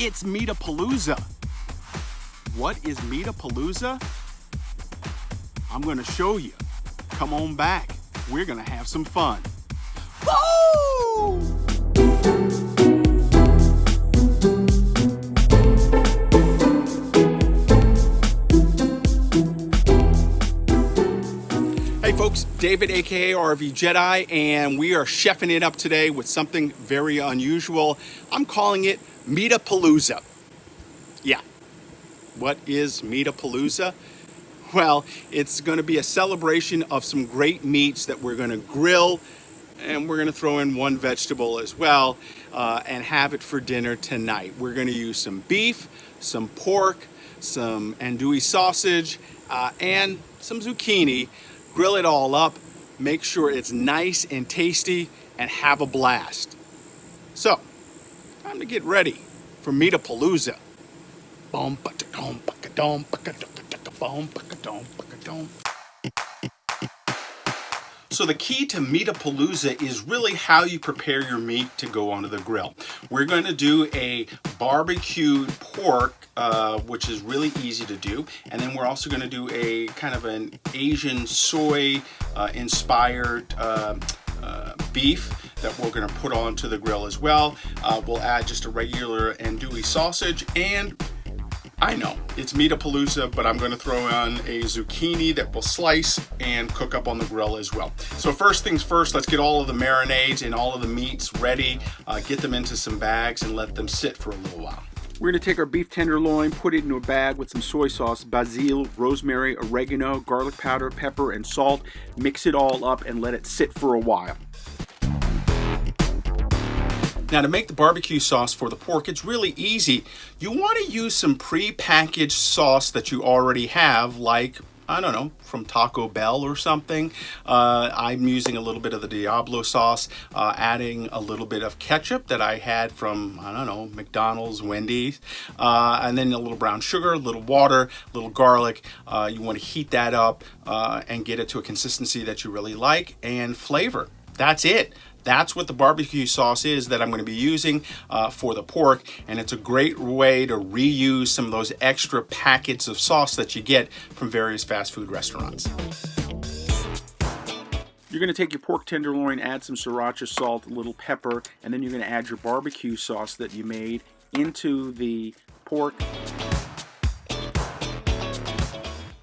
It's Meat-A-Palooza. What is Meat-A-Palooza? I'm gonna show you. Come on back. We're gonna have some fun. Woo! Hey folks, David aka RVJedeye, and we are chefing it up today with something very unusual. I'm calling it Meat-A-Palooza. Yeah, what is Meat-A-Palooza? Well, it's going to be a celebration of some great meats that we're going to grill, and we're going to throw in one vegetable as well, and have it for dinner tonight. We're going to use some beef, some pork, some andouille sausage, and some zucchini. Grill it all up, make sure it's nice and tasty, and have a blast. So, time to get ready for Meat-A-Palooza. So the key to Meat-A-Palooza is really how you prepare your meat to go onto the grill. We're going to do a barbecued pork, which is really easy to do. And then we're also going to do a kind of an Asian soy inspired beef that we're going to put onto the grill as well. We'll add just a regular andouille sausage, and I know it's Meat-A-Palooza, but I'm going to throw on a zucchini that we'll slice and cook up on the grill as well. So first things first, let's get all of the marinades and all of the meats ready, get them into some bags and let them sit for a little while. We're going to take our beef tenderloin, put it into a bag with some soy sauce, basil, rosemary, oregano, garlic powder, pepper, and salt. Mix it all up and let it sit for a while. Now, to make the barbecue sauce for the pork, it's really easy. You want to use some pre-packaged sauce that you already have, like, I don't know, from Taco Bell or something. I'm using a little bit of the Diablo sauce, adding a little bit of ketchup that I had from, I don't know, McDonald's, Wendy's, and then a little brown sugar, a little water, a little garlic. You want to heat that up and get it to a consistency that you really like, and flavor. That's it. That's what the barbecue sauce is that I'm going to be using for the pork, and it's a great way to reuse some of those extra packets of sauce that you get from various fast food restaurants. You're going to take your pork tenderloin, add some sriracha salt, a little pepper, and then you're going to add your barbecue sauce that you made into the pork.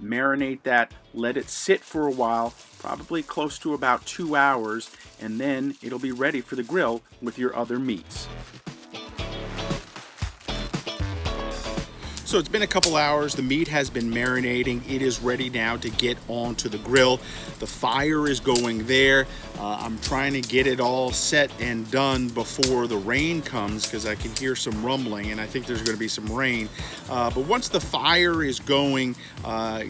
Marinate that, let it sit for a while, probably close to about 2 hours, and then it'll be ready for the grill with your other meats. So it's been a couple hours, the meat has been marinating, it is ready now to get onto the grill. The fire is going there. I'm trying to get it all set and done before the rain comes, because I can hear some rumbling and I think there's going to be some rain. But once the fire is going,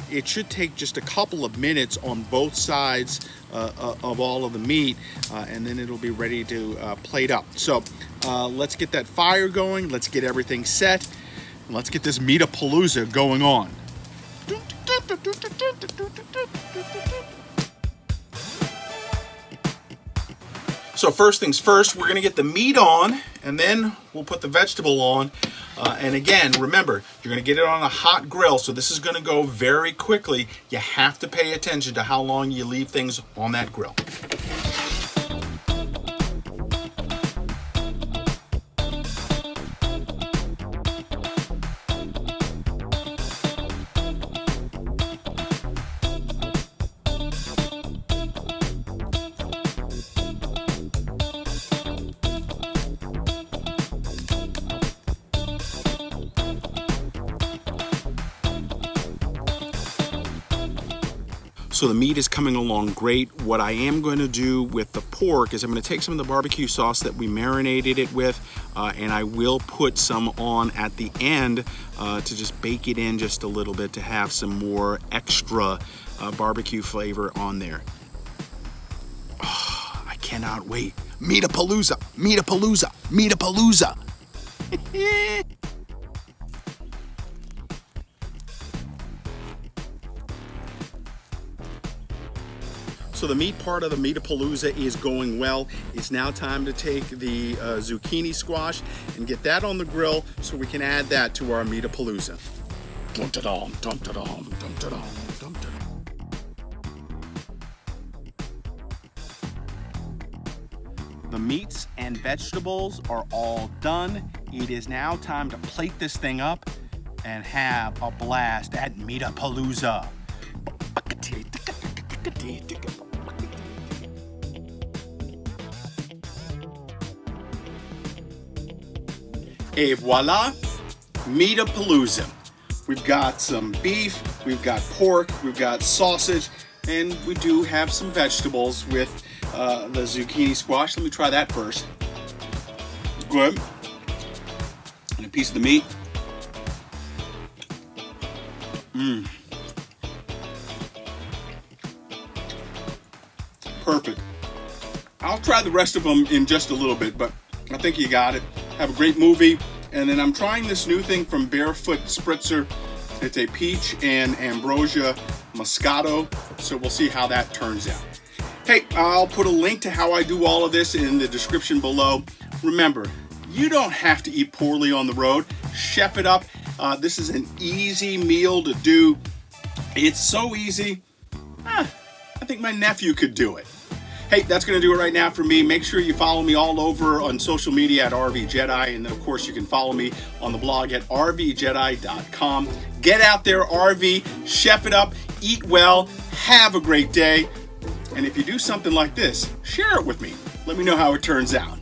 it should take just a couple of minutes on both sides of all of the meat, and then it'll be ready to plate up. So let's get that fire going, let's get everything set. Let's get this Meat-A-Palooza going on. So first things first, we're gonna get the meat on, and then we'll put the vegetable on. And again, remember, you're gonna get it on a hot grill, so this is gonna go very quickly. You have to pay attention to how long you leave things on that grill. So the meat is coming along great. What I am going to do with the pork is I'm going to take some of the barbecue sauce that we marinated it with, and I will put some on at the end to just bake it in just a little bit to have some more extra barbecue flavor on there. Oh, I cannot wait. Meat-A-Palooza, Meat-A-Palooza, Meat-A-Palooza. So the meat part of the Meat-A-Palooza is going well. It's now time to take the zucchini squash and get that on the grill so we can add that to our Meat-A-Palooza. Dum-ta-dum, dum-ta-dum, dum-ta-dum, dum-ta-dum. The meats and vegetables are all done. It is now time to plate this thing up and have a blast at Meat-A-Palooza. Et voila, Meat-A-Palooza. We've got some beef, we've got pork, we've got sausage, and we do have some vegetables with the zucchini squash. Let me try that first. Good. And a piece of the meat. Perfect. I'll try the rest of them in just a little bit, but I think you got it. Have a great movie. And then I'm trying this new thing from Barefoot Spritzer. It's a peach and ambrosia moscato. So we'll see how that turns out. Hey, I'll put a link to how I do all of this in the description below. Remember, you don't have to eat poorly on the road. Chef it up. This is an easy meal to do. It's so easy. I think my nephew could do it. Hey, that's going to do it right now for me. Make sure you follow me all over on social media at RVJedeye. And then, of course, you can follow me on the blog at RVJedeye.com. Get out there, RV. Chef it up. Eat well. Have a great day. And if you do something like this, share it with me. Let me know how it turns out.